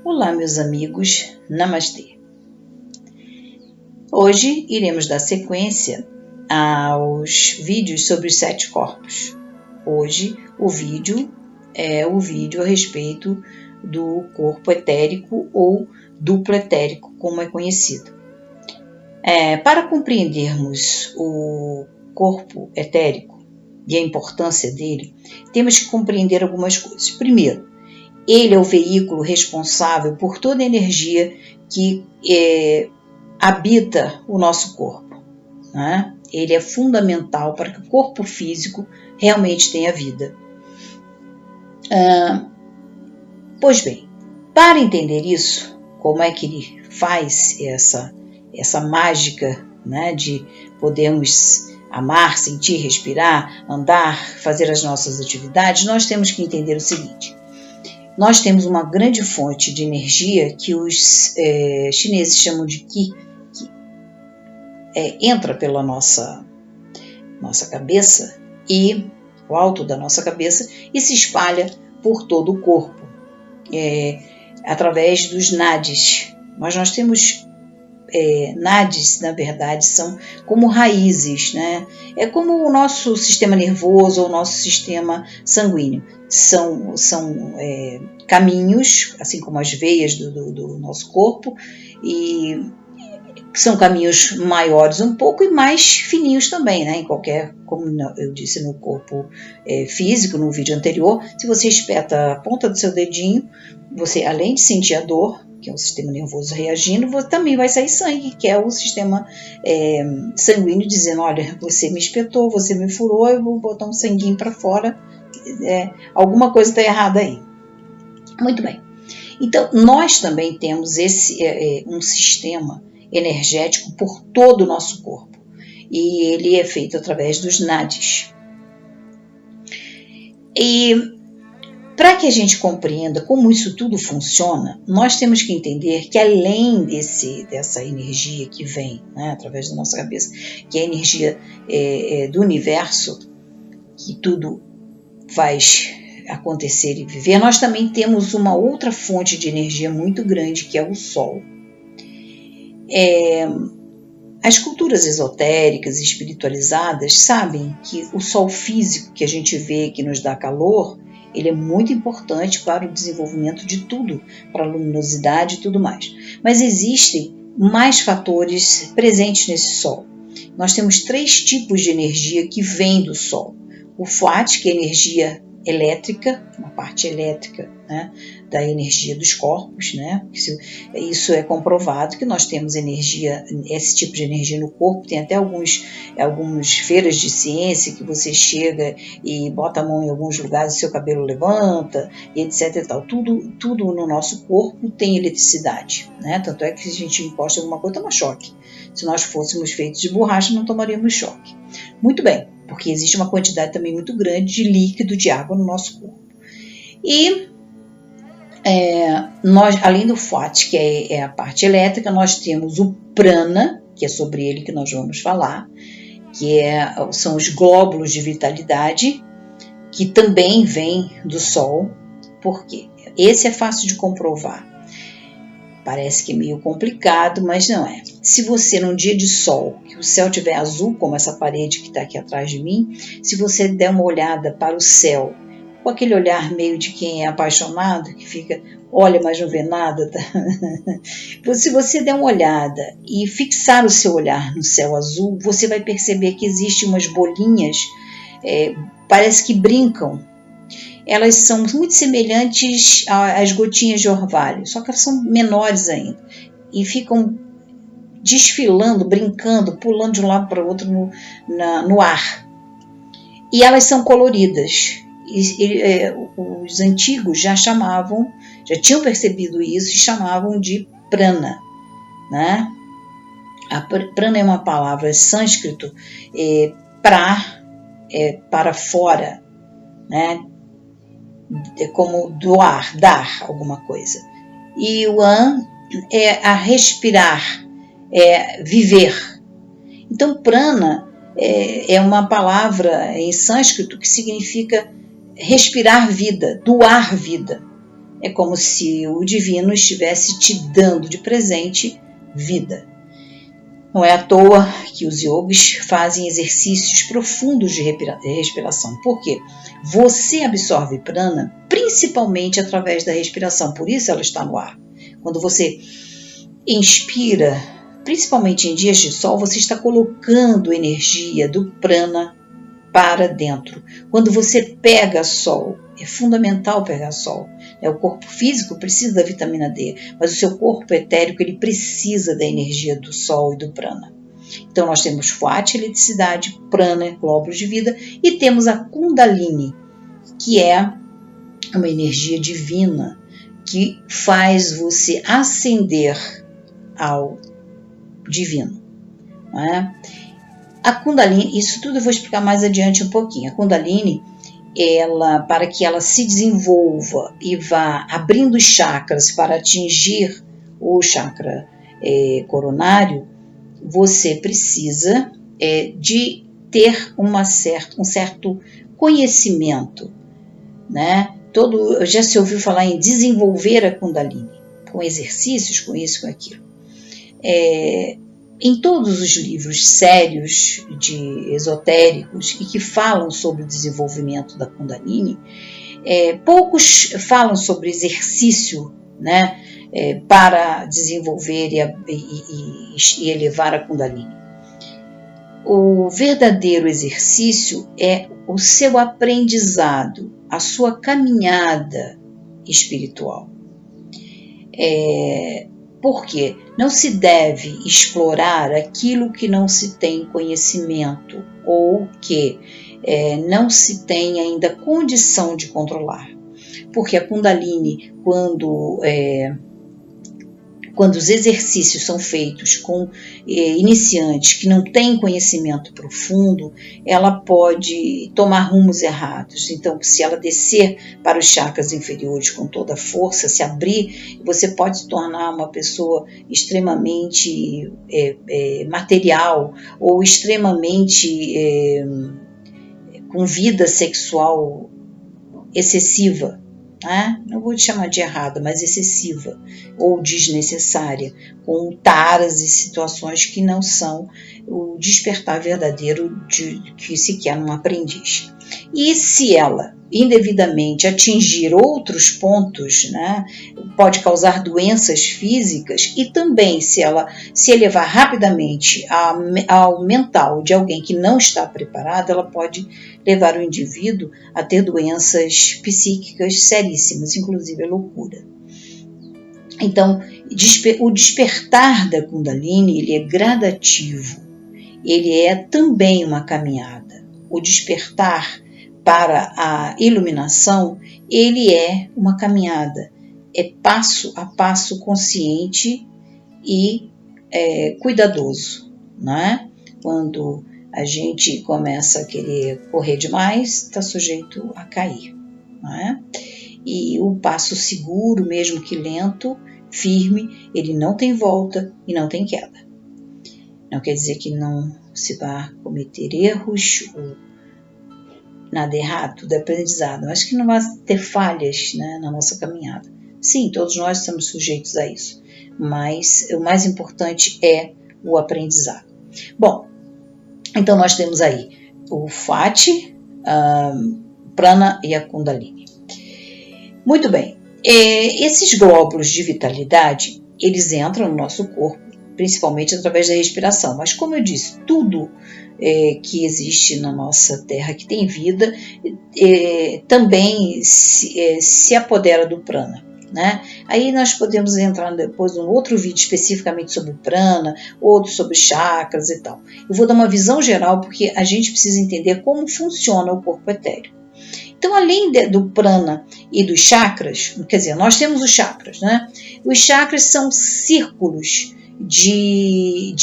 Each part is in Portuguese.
Olá, meus amigos, Namastê. Hoje iremos dar sequência aos vídeos sobre os 7 corpos. Hoje o vídeo é o vídeo a respeito do corpo etérico ou duplo etérico, como é conhecido. Para compreendermos o corpo etérico e a importância dele, temos que compreender algumas coisas. Primeiro, ele é o veículo responsável por toda a energia que habita o nosso corpo, né? Ele é fundamental para que o corpo físico realmente tenha vida. Pois bem, para entender isso, como é que ele faz essa mágica, né, de podermos amar, sentir, respirar, andar, fazer as nossas atividades, nós temos que entender o seguinte. Nós temos uma grande fonte de energia que os chineses chamam de Qi, que entra pela nossa cabeça e o alto da nossa cabeça e se espalha por todo o corpo, através dos nadis. Mas nós temos nadis, na verdade, são como raízes, né? É como o nosso sistema nervoso ou o nosso sistema sanguíneo. São caminhos, assim como as veias do nosso corpo, e são caminhos maiores um pouco e mais fininhos também, né? Em qualquer, como eu disse no corpo físico, no vídeo anterior, se você espeta a ponta do seu dedinho, você, além de sentir a dor, que é o sistema nervoso reagindo, também vai sair sangue, que é o sistema sanguíneo dizendo, olha, você me espetou, você me furou, eu vou botar um sanguinho para fora, alguma coisa está errada aí. Muito bem. Então, nós também temos um sistema energético por todo o nosso corpo, e ele é feito através dos nadis. E para que a gente compreenda como isso tudo funciona, nós temos que entender que além dessa energia que vem, né, através da nossa cabeça, que é a energia do universo, que tudo faz acontecer e viver, nós também temos uma outra fonte de energia muito grande, que é o Sol. As culturas esotéricas e espiritualizadas sabem que o Sol físico que a gente vê, que nos dá calor, ele é muito importante para o desenvolvimento de tudo, para a luminosidade e tudo mais. Mas existem mais fatores presentes nesse Sol. Nós temos 3 tipos de energia que vêm do Sol. O Fat, que é energia elétrica, uma parte elétrica, né, da energia dos corpos, né? Isso é comprovado que nós temos energia, esse tipo de energia no corpo. Tem até algumas feiras de ciência que você chega e bota a mão em alguns lugares e seu cabelo levanta, e etc. E tal. Tudo no nosso corpo tem eletricidade, né? Tanto é que se a gente encosta alguma coisa, toma choque. Se nós fôssemos feitos de borracha, não tomaríamos choque. Muito bem, porque existe uma quantidade também muito grande de líquido, de água no nosso corpo. E nós, além do Fat, que é a parte elétrica, nós temos o Prana, que é sobre ele que nós vamos falar, que são os glóbulos de vitalidade, que também vem do Sol. Por quê? Esse é fácil de comprovar. Parece que é meio complicado, mas não é. Se você, num dia de sol, que o céu estiver azul, como essa parede que está aqui atrás de mim, se você der uma olhada para o céu, com aquele olhar meio de quem é apaixonado, que fica, olha, mas não vê nada, tá? Se você der uma olhada e fixar o seu olhar no céu azul, você vai perceber que existem umas bolinhas, parece que brincam. Elas são muito semelhantes às gotinhas de orvalho, só que elas são menores ainda e ficam desfilando, brincando, pulando de um lado para o outro no ar. E elas são coloridas. Os antigos já tinham percebido isso e chamavam de prana, né? A prana é uma palavra sânscrito para fora, né? É como doar, dar alguma coisa. E o an é a respirar, viver. Então, prana é uma palavra em sânscrito que significa respirar vida, doar vida. é como se o divino estivesse te dando de presente vida. Não é à toa que os yogis fazem exercícios profundos de respiração. Por quê? Você absorve prana principalmente através da respiração, por isso ela está no ar. Quando você inspira, principalmente em dias de sol, você está colocando energia do prana para dentro. Quando você pega sol, é fundamental pegar sol. O corpo físico precisa da vitamina D, mas o seu corpo etérico ele precisa da energia do sol e do prana. Então nós temos Vata, eletricidade, prana, glóbulos de vida, e temos a Kundalini, que é uma energia divina que faz você ascender ao divino. Não é? A Kundalini, isso tudo eu vou explicar mais adiante um pouquinho. A Kundalini, para que ela se desenvolva e vá abrindo os chakras para atingir o chakra coronário, você precisa de ter um certo conhecimento, né? Já se ouviu falar em desenvolver a Kundalini, com exercícios, com isso, com aquilo. Em todos os livros sérios esotéricos e que falam sobre o desenvolvimento da Kundalini, poucos falam sobre exercício, né, para desenvolver e elevar a Kundalini. O verdadeiro exercício é o seu aprendizado, a sua caminhada espiritual. Porque não se deve explorar aquilo que não se tem conhecimento ou que não se tem ainda condição de controlar. Porque a Kundalini, quando os exercícios são feitos com iniciantes que não têm conhecimento profundo, ela pode tomar rumos errados. Então, se ela descer para os chakras inferiores com toda a força, se abrir, você pode se tornar uma pessoa extremamente material ou extremamente com vida sexual excessiva. Não vou chamar de errada, mas excessiva ou desnecessária, com taras e situações que não são o despertar verdadeiro que se quer num aprendiz. E se ela indevidamente atingir outros pontos, né, pode causar doenças físicas, e também se ela se elevar rapidamente ao mental de alguém que não está preparado, ela pode levar o indivíduo a ter doenças psíquicas seríssimas, inclusive a loucura. Então, o despertar da Kundalini ele é gradativo, ele é também uma caminhada. O despertar para a iluminação, ele é uma caminhada, é passo a passo consciente e cuidadoso, não é? Quando a gente começa a querer correr demais, está sujeito a cair, não é? E o passo seguro, mesmo que lento, firme, ele não tem volta e não tem queda. Não quer dizer que não se vá cometer erros ou nada errado, tudo é aprendizado, mas que não vai ter falhas, né, na nossa caminhada. Sim, todos nós estamos sujeitos a isso, mas o mais importante é o aprendizado. Bom, então nós temos aí o Vata, Prana e a Kundalini. Muito bem, esses glóbulos de vitalidade, eles entram no nosso corpo, principalmente através da respiração, mas como eu disse, tudo que existe na nossa Terra, que tem vida, também se apodera do prana, né? Aí nós podemos entrar depois num outro vídeo especificamente sobre o prana, outro sobre chakras e tal. Eu vou dar uma visão geral porque a gente precisa entender como funciona o corpo etéreo. Então, além do prana e dos chakras, quer dizer, nós temos os chakras, né? Os chakras são círculos de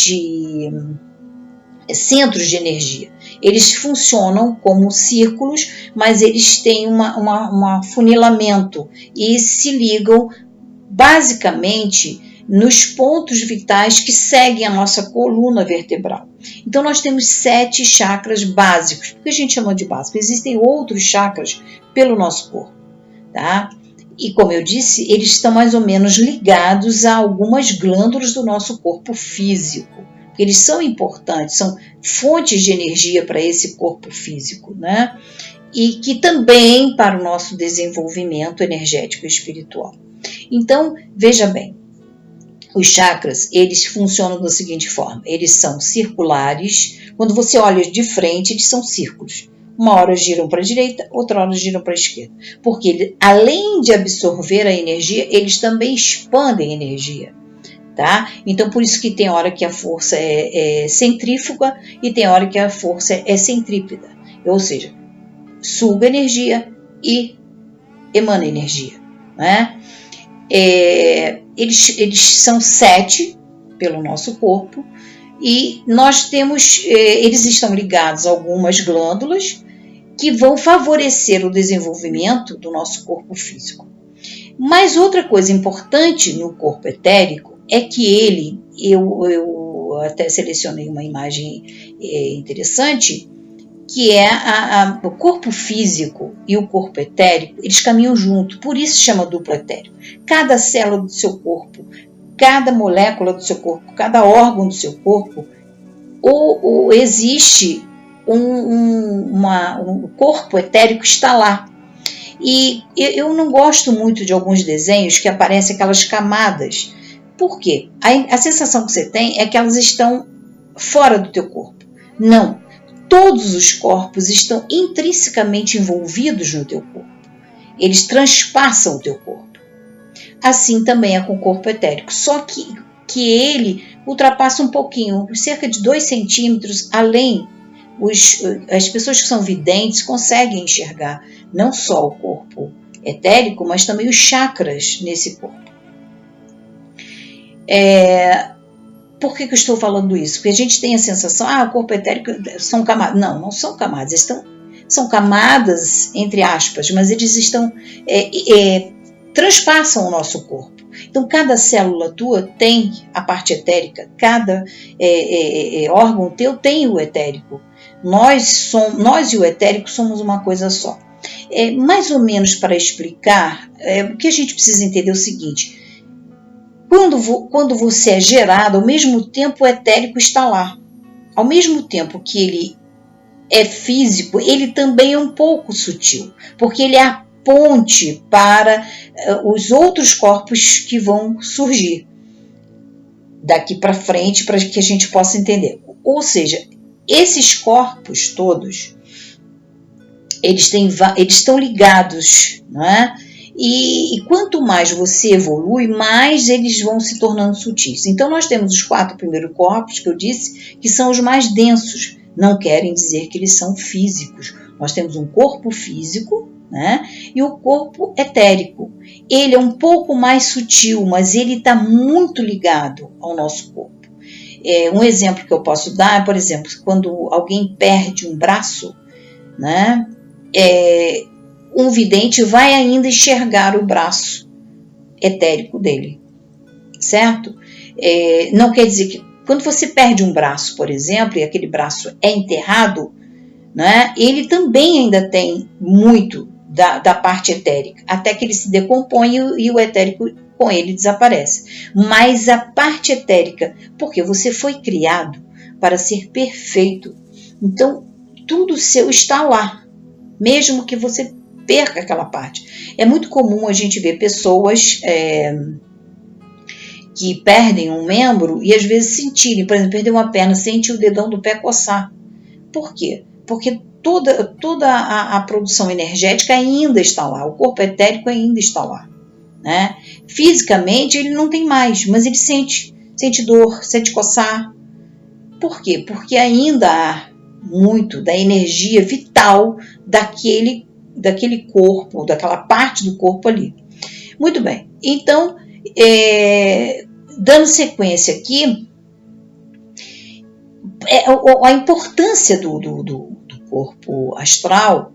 centros de energia. Eles funcionam como círculos, mas eles têm um afunilamento e se ligam basicamente nos pontos vitais que seguem a nossa coluna vertebral. Então nós temos 7 chakras básicos. Por que a gente chama de básico? Existem outros chakras pelo nosso corpo, tá? E como eu disse, eles estão mais ou menos ligados a algumas glândulas do nosso corpo físico. Eles são importantes, são fontes de energia para esse corpo físico, né? E que também para o nosso desenvolvimento energético e espiritual. Então, veja bem, os chakras, eles funcionam da seguinte forma, eles são circulares, quando você olha de frente, eles são círculos. Uma hora giram para a direita, outra hora giram para a esquerda. Porque, além de absorver a energia, eles também expandem a energia. Tá? Então, por isso que tem hora que a força é centrífuga e tem hora que a força é centrípeta. Ou seja, suga energia e emana energia. Né? Eles são 7 pelo nosso corpo e nós temos, eles estão ligados a algumas glândulas que vão favorecer o desenvolvimento do nosso corpo físico. Mas outra coisa importante no corpo etérico é que eu até selecionei uma imagem interessante, que é o corpo físico e o corpo etérico, eles caminham junto, por isso se chama duplo etérico. Cada célula do seu corpo, cada molécula do seu corpo, cada órgão do seu corpo, existe um corpo etérico está lá. E eu não gosto muito de alguns desenhos que aparecem aquelas camadas. Por quê? A sensação que você tem é que elas estão fora do teu corpo. Não. Todos os corpos estão intrinsecamente envolvidos no teu corpo. Eles transpassam o teu corpo. Assim também é com o corpo etérico. Só que ele ultrapassa um pouquinho, cerca de 2 centímetros além. As pessoas que são videntes conseguem enxergar não só o corpo etérico, mas também os chakras nesse corpo. Por que eu estou falando isso? Porque a gente tem a sensação, o corpo etérico são camadas. Não, não são camadas. São camadas, entre aspas, mas eles transpassam o nosso corpo. Então, cada célula tua tem a parte etérica, cada órgão teu tem o etérico. Nós e o etérico somos uma coisa só. Mais ou menos para explicar, o que a gente precisa entender é o seguinte: quando você é gerado, ao mesmo tempo o etérico está lá. Ao mesmo tempo que ele é físico, ele também é um pouco sutil, porque ele é a ponte para os outros corpos que vão surgir daqui para frente, para que a gente possa entender. Ou seja, esses corpos todos, eles estão ligados, não é? E quanto mais você evolui, mais eles vão se tornando sutis. Então, nós temos os 4 primeiros corpos, que eu disse, que são os mais densos. Não querem dizer que eles são físicos. Nós temos um corpo físico, né? E o corpo etérico. Ele é um pouco mais sutil, mas ele está muito ligado ao nosso corpo. Um exemplo que eu posso dar, por exemplo, quando alguém perde um braço, né? Um vidente vai ainda enxergar o braço etérico dele, certo? Não quer dizer que quando você perde um braço, por exemplo, e aquele braço é enterrado, né, ele também ainda tem muito da parte etérica, até que ele se decompõe e o etérico com ele desaparece. Mas a parte etérica, porque você foi criado para ser perfeito, então tudo seu está lá, mesmo que você perca aquela parte. É muito comum a gente ver pessoas que perdem um membro e às vezes sentirem, por exemplo, perder uma perna, sente o dedão do pé coçar. Por quê? Porque toda a produção energética ainda está lá, o corpo etérico ainda está lá. Né? Fisicamente ele não tem mais, mas ele sente dor, sente coçar. Por quê? Porque ainda há muito da energia vital daquele corpo, daquela parte do corpo ali. Muito bem, então, dando sequência aqui, a importância do corpo astral,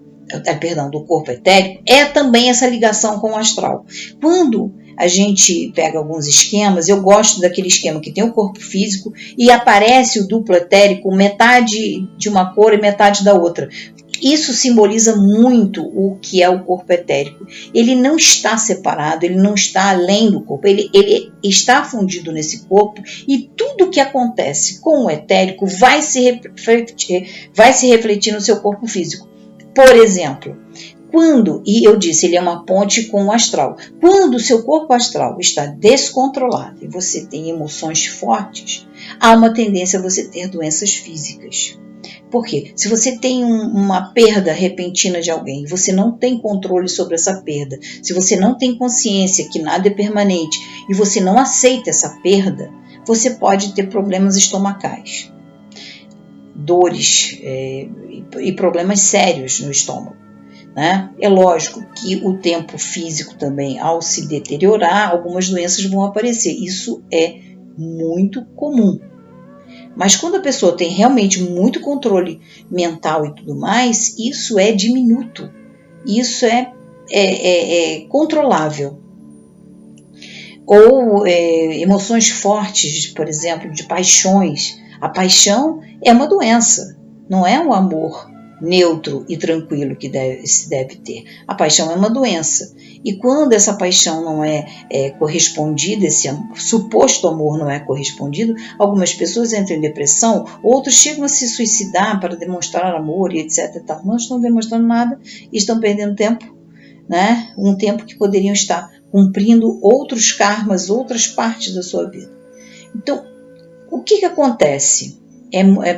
do corpo etérico, é também essa ligação com o astral. Quando a gente pega alguns esquemas, eu gosto daquele esquema que tem o corpo físico e aparece o duplo etérico, metade de uma cor e metade da outra. Isso simboliza muito o que é o corpo etérico. Ele não está separado, ele não está além do corpo, ele está fundido nesse corpo, e tudo que acontece com o etérico vai se refletir no seu corpo físico. Por exemplo, e eu disse, ele é uma ponte com o astral. Quando o seu corpo astral está descontrolado e você tem emoções fortes, há uma tendência a você ter doenças físicas. Por quê? Se você tem uma perda repentina de alguém e você não tem controle sobre essa perda, se você não tem consciência que nada é permanente e você não aceita essa perda, você pode ter problemas estomacais, dores e problemas sérios no estômago. Né? É lógico que o tempo físico também, ao se deteriorar, algumas doenças vão aparecer. Isso é muito comum. Mas quando a pessoa tem realmente muito controle mental e tudo mais, isso é diminuto. Isso é controlável. Ou emoções fortes, por exemplo, de paixões. A paixão é uma doença, não é um amor neutro e tranquilo que se deve ter. A paixão é uma doença. E quando essa paixão não é correspondida, esse suposto amor não é correspondido, algumas pessoas entram em depressão, outros chegam a se suicidar para demonstrar amor e etc. Não estão demonstrando nada e estão perdendo tempo, né? Um tempo que poderiam estar cumprindo outros karmas, outras partes da sua vida. Então, o que acontece?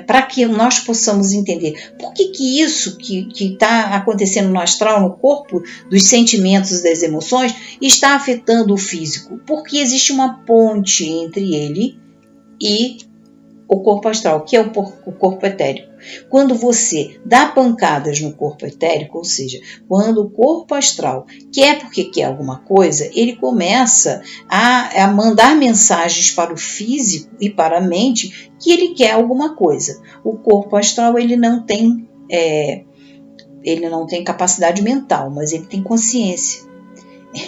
Para que nós possamos entender por que isso que está acontecendo no astral, no corpo, dos sentimentos e das emoções, está afetando o físico. Porque existe uma ponte entre ele e o corpo astral, que é o corpo etérico. Quando você dá pancadas no corpo etérico, ou seja, quando o corpo astral quer porque quer alguma coisa, ele começa a mandar mensagens para o físico e para a mente que ele quer alguma coisa. O corpo astral ele não tem capacidade mental, mas ele tem consciência.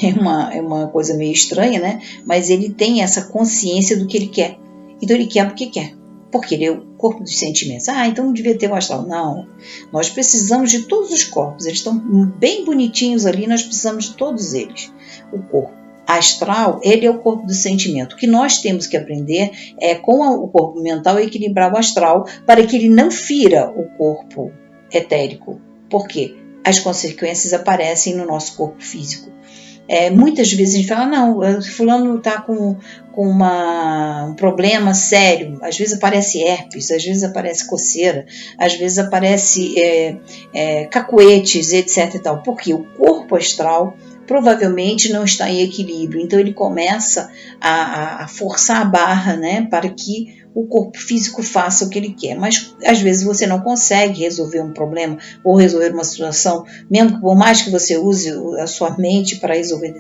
É uma coisa meio estranha, né? Mas ele tem essa consciência do que ele quer. Então ele quer porque quer. Porque ele é o corpo dos sentimentos. Então não devia ter o astral. Não, nós precisamos de todos os corpos. Eles estão bem bonitinhos ali, nós precisamos de todos eles. O corpo astral, ele é o corpo do sentimento. O que nós temos que aprender é, com o corpo mental, equilibrar o astral para que ele não fira o corpo etérico. Por quê? As consequências aparecem no nosso corpo físico. Muitas vezes a gente fala, não, fulano está com um problema sério, às vezes aparece herpes, às vezes aparece coceira, às vezes aparece cacuetes, etc. E tal, porque o corpo astral provavelmente não está em equilíbrio, então ele começa a forçar a barra, né, para que o corpo físico faça o que ele quer, mas às vezes você não consegue resolver um problema ou resolver uma situação, mesmo que por mais que você use a sua mente para resolver,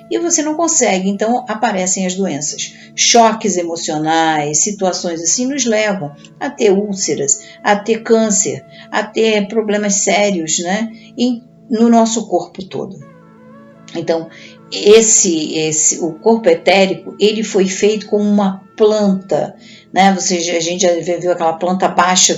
e você não consegue, então aparecem as doenças. Choques emocionais, situações assim nos levam a ter úlceras, a ter câncer, a ter problemas sérios, né, no nosso corpo todo. Então, o corpo etérico, ele foi feito como uma planta, né? A gente já viu aquela planta baixa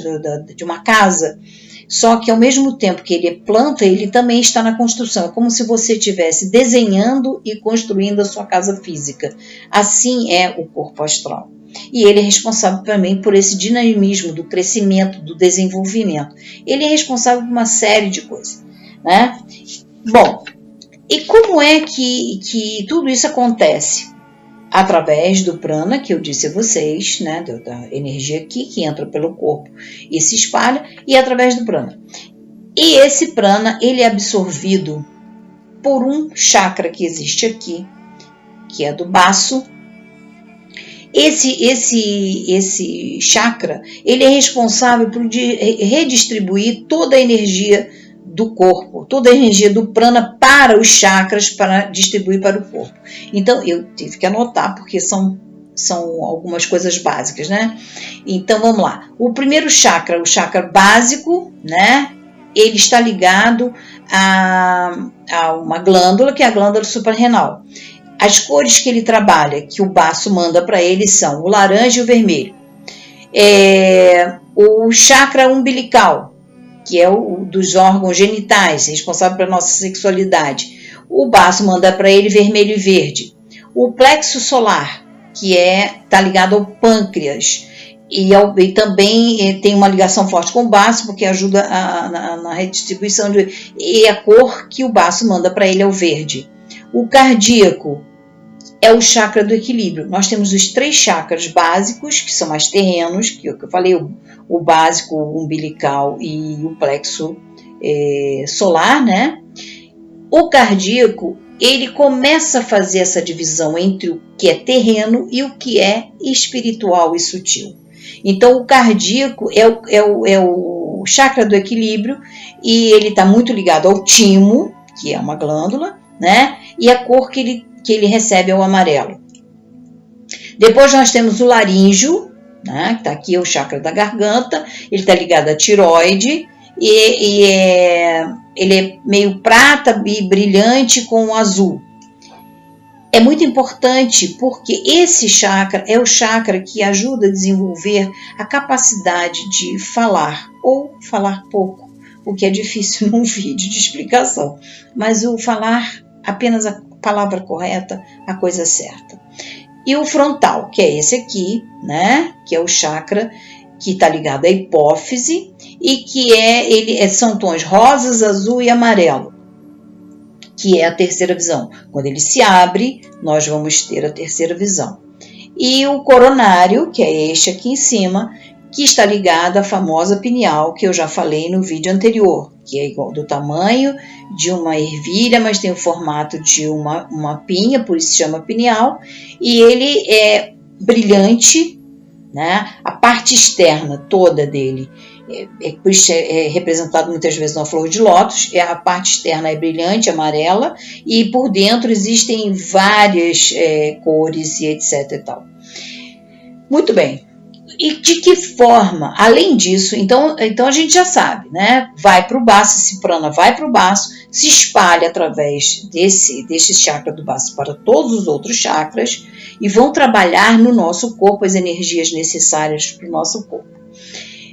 de uma casa, só que ao mesmo tempo que ele é planta, ele também está na construção. É como se você estivesse desenhando e construindo a sua casa física. Assim é o corpo astral. E ele é responsável também por esse dinamismo do crescimento, do desenvolvimento. Ele é responsável por uma série de coisas, né? Bom, e como é que tudo isso acontece? Através do prana, que eu disse a vocês, né, da energia aqui que entra pelo corpo e se espalha, e através do prana. E esse prana, ele é absorvido por um chakra que existe aqui, que é do baço. Esse chakra, ele é responsável por redistribuir toda a energia do corpo, toda a energia do prana para os chakras, para distribuir para o corpo. Então, eu tive que anotar, porque são algumas coisas básicas, né? Então, vamos lá. O primeiro chakra, o chakra básico, né? Ele está ligado a uma glândula, que é a glândula suprarrenal. As cores que ele trabalha, que o baço manda para ele, são o laranja e o vermelho. O chakra umbilical, que é o dos órgãos genitais, responsável pela nossa sexualidade. O baço manda para ele vermelho e verde. O plexo solar, que está ligado ao pâncreas, e também tem uma ligação forte com o baço, porque ajuda na redistribuição, e a cor que o baço manda para ele é o verde. O cardíaco é o chakra do equilíbrio. Nós temos os 3 chakras básicos, que são mais terrenos, que eu falei, o básico, o umbilical e o plexo solar, né? O cardíaco, ele começa a fazer essa divisão entre o que é terreno e o que é espiritual e sutil. Então, o cardíaco é o chakra do equilíbrio, e ele está muito ligado ao timo, que é uma glândula, né? E a cor que ele recebe é o amarelo. Depois nós temos o laríngeo, né? Que está aqui, é o chakra da garganta, ele está ligado à tireoide, ele é meio prata e brilhante com azul. É muito importante porque esse chakra é o chakra que ajuda a desenvolver a capacidade de falar ou falar pouco, o que é difícil num vídeo de explicação, mas o falar apenas a palavra correta, a coisa certa. E o frontal, que é esse aqui, né? Que é o chakra que está ligado à hipófise e que são tons rosas, azul e amarelo, que é a terceira visão. Quando ele se abre, nós vamos ter a terceira visão. E o coronário, que é este aqui em cima, que está ligado à famosa pineal, que eu já falei no vídeo anterior, que é igual do tamanho de uma ervilha, mas tem o formato de uma pinha, por isso se chama pineal, e ele é brilhante, né? A parte externa toda dele por isso é representado muitas vezes na flor de lótus, a parte externa é brilhante, amarela, e por dentro existem várias cores e etc e tal. Muito bem. E de que forma? Além disso, então a gente já sabe, né? Vai para o baço, esse prana vai para o baço, se espalha através desse chakra do baço para todos os outros chakras e vão trabalhar no nosso corpo as energias necessárias para o nosso corpo.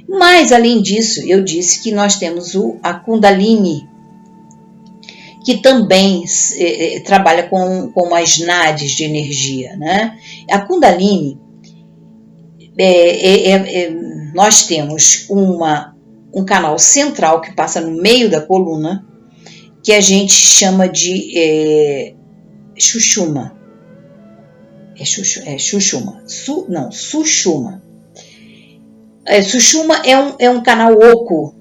Mas, além disso, eu disse que nós temos a Kundalini, que também trabalha com as nadis de energia, né? A Kundalini, nós temos um canal central que passa no meio da coluna, que a gente chama de Sushumna. Sushumna. Sushumna é um canal oco,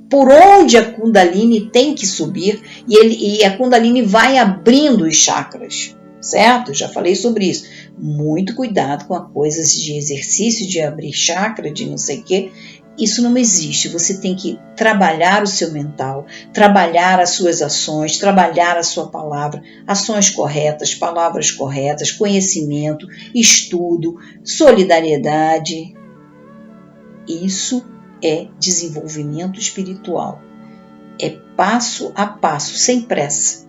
por onde a Kundalini tem que subir, e a Kundalini vai abrindo os chakras, certo? Já falei sobre isso. Muito cuidado com as coisas de exercício, de abrir chakra, de não sei o quê. Isso não existe. Você tem que trabalhar o seu mental, trabalhar as suas ações, trabalhar a sua palavra, ações corretas, palavras corretas, conhecimento, estudo, solidariedade. Isso é desenvolvimento espiritual. É passo a passo, sem pressa.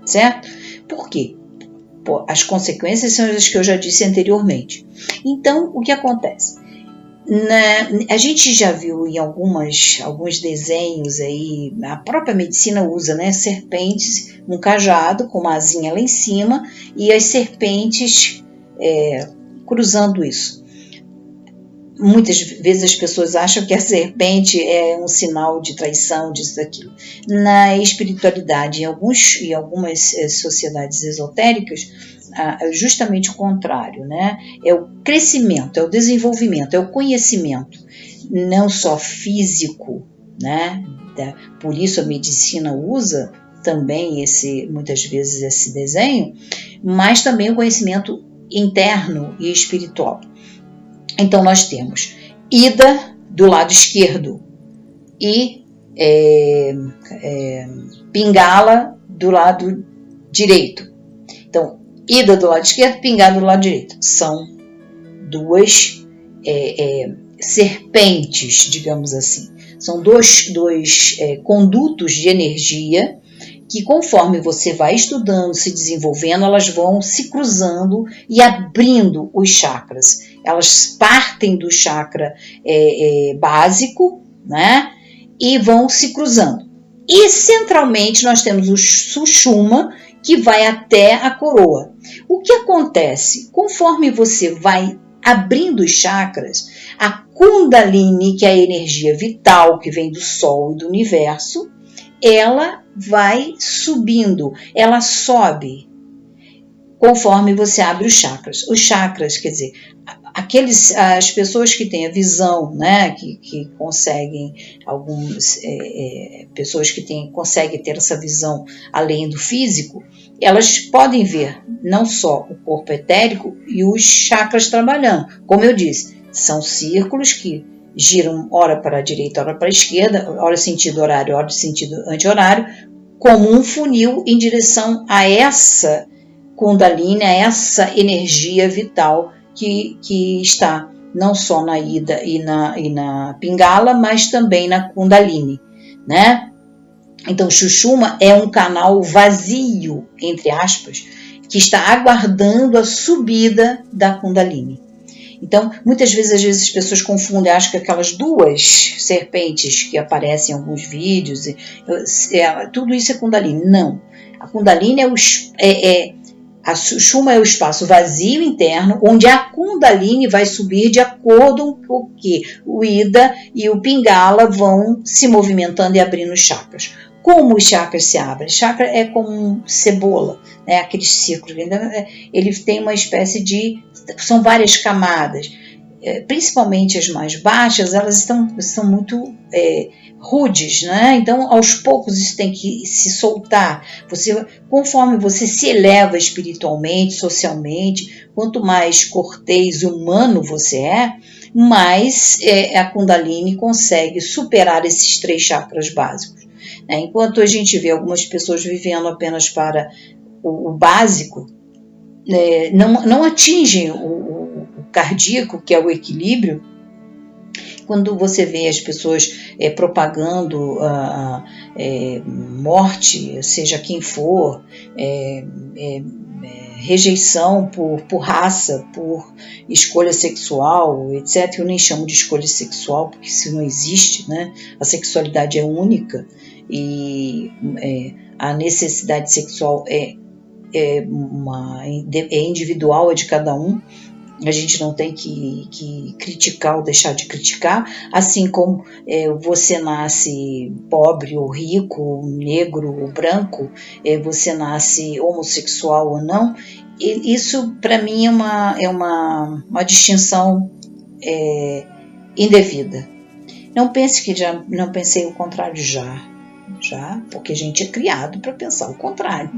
Certo? Por quê? As consequências são as que eu já disse anteriormente. Então, o que acontece? A gente já viu em alguns desenhos aí, a própria medicina usa, né? Serpentes, um cajado com uma asinha lá em cima e as serpentes cruzando isso. Muitas vezes as pessoas acham que a serpente é um sinal de traição, disso, daquilo. Na espiritualidade, em algumas sociedades esotéricas, justamente o contrário, né? É o crescimento, é o desenvolvimento, é o conhecimento, não só físico, né? Por isso a medicina usa também muitas vezes esse desenho, mas também o conhecimento interno e espiritual. Então, nós temos Ida do lado esquerdo e Pingala do lado direito. Então, Ida do lado esquerdo, Pingala do lado direito. São duas serpentes, digamos assim. São dois condutos de energia que, conforme você vai estudando, se desenvolvendo, elas vão se cruzando e abrindo os chakras. Elas partem do chakra básico, né? e vão se cruzando. E centralmente nós temos o Sushumna, que vai até a coroa. O que acontece? Conforme você vai abrindo os chakras, a Kundalini, que é a energia vital que vem do Sol e do Universo, ela vai subindo, ela sobe conforme você abre os chakras. Os chakras, quer dizer, as pessoas que têm a visão, né, que conseguem, pessoas que conseguem ter essa visão além do físico, elas podem ver não só o corpo etérico e os chakras trabalhando. Como eu disse, são círculos que giram ora para a direita, ora para a esquerda, ora sentido horário, ora sentido anti-horário, como um funil em direção a essa Kundalini, a essa energia vital que está não só na Ida e na Pingala, mas também na Kundalini, né? Então, Sushumna é um canal vazio, entre aspas, que está aguardando a subida da Kundalini. Então, muitas vezes as pessoas confundem, acham que aquelas duas serpentes que aparecem em alguns vídeos, tudo isso é Kundalini. Não. A Kundalini a Sushumna é o espaço vazio interno, onde a Kundalini vai subir de acordo com o que o Ida e o Pingala vão se movimentando e abrindo os chakras. Como os chakras se abrem? Chakra é como cebola, né? Aqueles círculos. Ele tem uma espécie de... São várias camadas. Principalmente as mais baixas, elas são muito rudes, né? Então, aos poucos isso tem que se soltar. Conforme você se eleva espiritualmente, socialmente, quanto mais cortês, humano você mais a Kundalini consegue superar esses 3 chakras básicos. Enquanto a gente vê algumas pessoas vivendo apenas para o básico, não atingem o cardíaco, que é o equilíbrio. Quando você vê as pessoas propagando morte, seja quem for, rejeição por raça, por escolha sexual, etc. Eu nem chamo de escolha sexual, porque isso não existe, né? A sexualidade é única e a necessidade sexual é individual, é de cada um. A gente não tem que criticar ou deixar de criticar, assim como você nasce pobre ou rico, negro ou branco, você nasce homossexual ou não. E isso, para mim, é uma distinção indevida. Não pense que não pensei o contrário já, porque a gente é criado para pensar o contrário,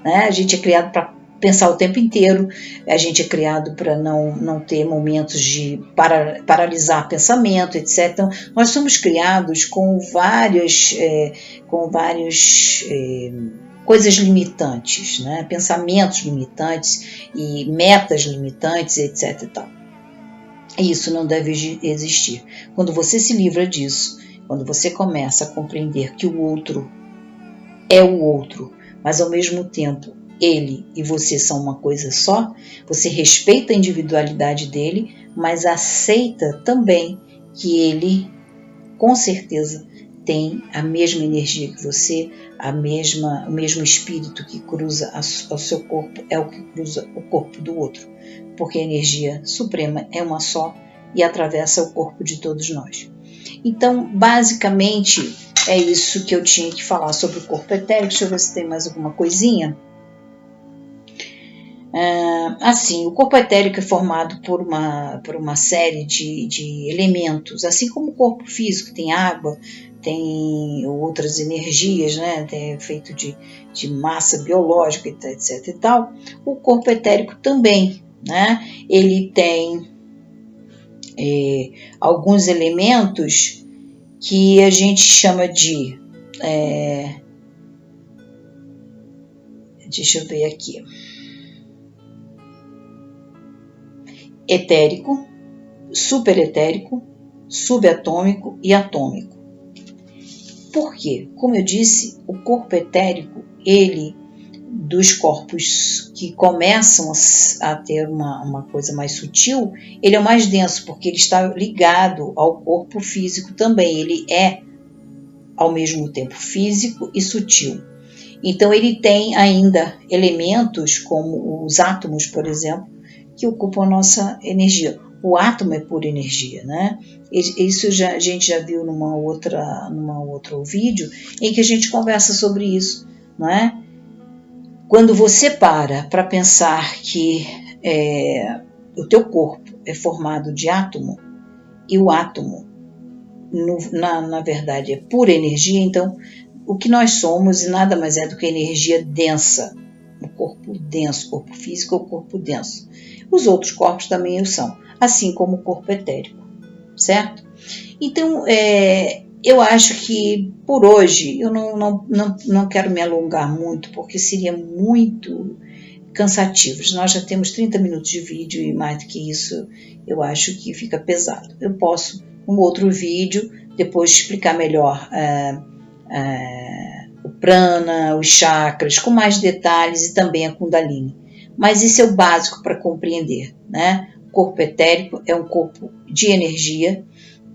né? A gente é criado para pensar o tempo inteiro, a gente é criado para não ter momentos de paralisar pensamento, etc. Então, nós somos criados com várias coisas limitantes, né? Pensamentos limitantes e metas limitantes, etc. E tal. E isso não deve existir. Quando você se livra disso, quando você começa a compreender que o outro é o outro, mas ao mesmo tempo ele e você são uma coisa só, você respeita a individualidade dele, mas aceita também que ele, com certeza, tem a mesma energia que você, o mesmo espírito que cruza o seu corpo é o que cruza o corpo do outro, porque a energia suprema é uma só e atravessa o corpo de todos nós. Então, basicamente, é isso que eu tinha que falar sobre o corpo etérico. Deixa eu ver se tem mais alguma coisinha. Assim, o corpo etérico é formado por uma série de elementos, assim como o corpo físico tem água, tem outras energias, né? É feito de massa biológica, etc. e tal. O corpo etérico também, né? Ele tem alguns elementos que a gente chama de... deixa eu ver aqui. Etérico, superetérico, subatômico e atômico. Por quê? Como eu disse, o corpo etérico, ele, dos corpos que começam a ter uma coisa mais sutil, ele é o mais denso, porque ele está ligado ao corpo físico também. Ele é ao mesmo tempo físico e sutil. Então ele tem ainda elementos como os átomos, por exemplo, que ocupam a nossa energia. O átomo é pura energia, né? Isso a gente já viu numa outro vídeo em que a gente conversa sobre isso, não é? Quando você para pensar que o teu corpo é formado de átomo, e o átomo, na verdade, é pura energia, então o que nós somos nada mais é do que energia densa, o corpo denso, o corpo físico é o corpo denso. Os outros corpos também o são, assim como o corpo etérico, certo? Então, eu acho que por hoje eu não quero me alongar muito, porque seria muito cansativo. Nós já temos 30 minutos de vídeo e mais do que isso eu acho que fica pesado. Eu posso, um outro vídeo, depois explicar melhor o prana, os chakras, com mais detalhes e também a Kundalini. Mas isso é o básico para compreender, né? O corpo etérico é um corpo de energia,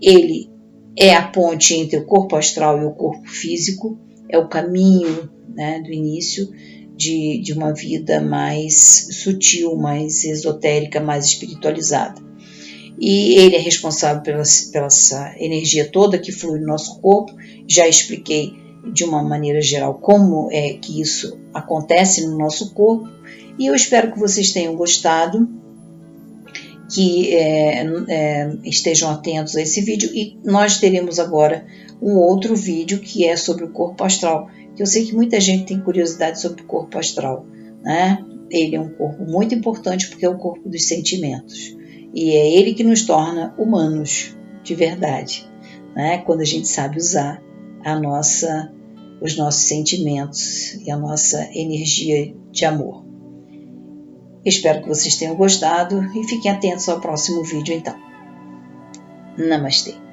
ele é a ponte entre o corpo astral e o corpo físico, é o caminho, né, do início de uma vida mais sutil, mais esotérica, mais espiritualizada. E ele é responsável pela essa energia toda que flui no nosso corpo. Já expliquei de uma maneira geral como é que isso acontece no nosso corpo, e eu espero que vocês tenham gostado, que estejam atentos a esse vídeo, e nós teremos agora um outro vídeo que é sobre o corpo astral, que eu sei que muita gente tem curiosidade sobre o corpo astral, né? Ele é um corpo muito importante porque é o corpo dos sentimentos, e é ele que nos torna humanos de verdade, né? Quando a gente sabe usar os nossos sentimentos e a nossa energia de amor. Espero que vocês tenham gostado e fiquem atentos ao próximo vídeo então. Namastê!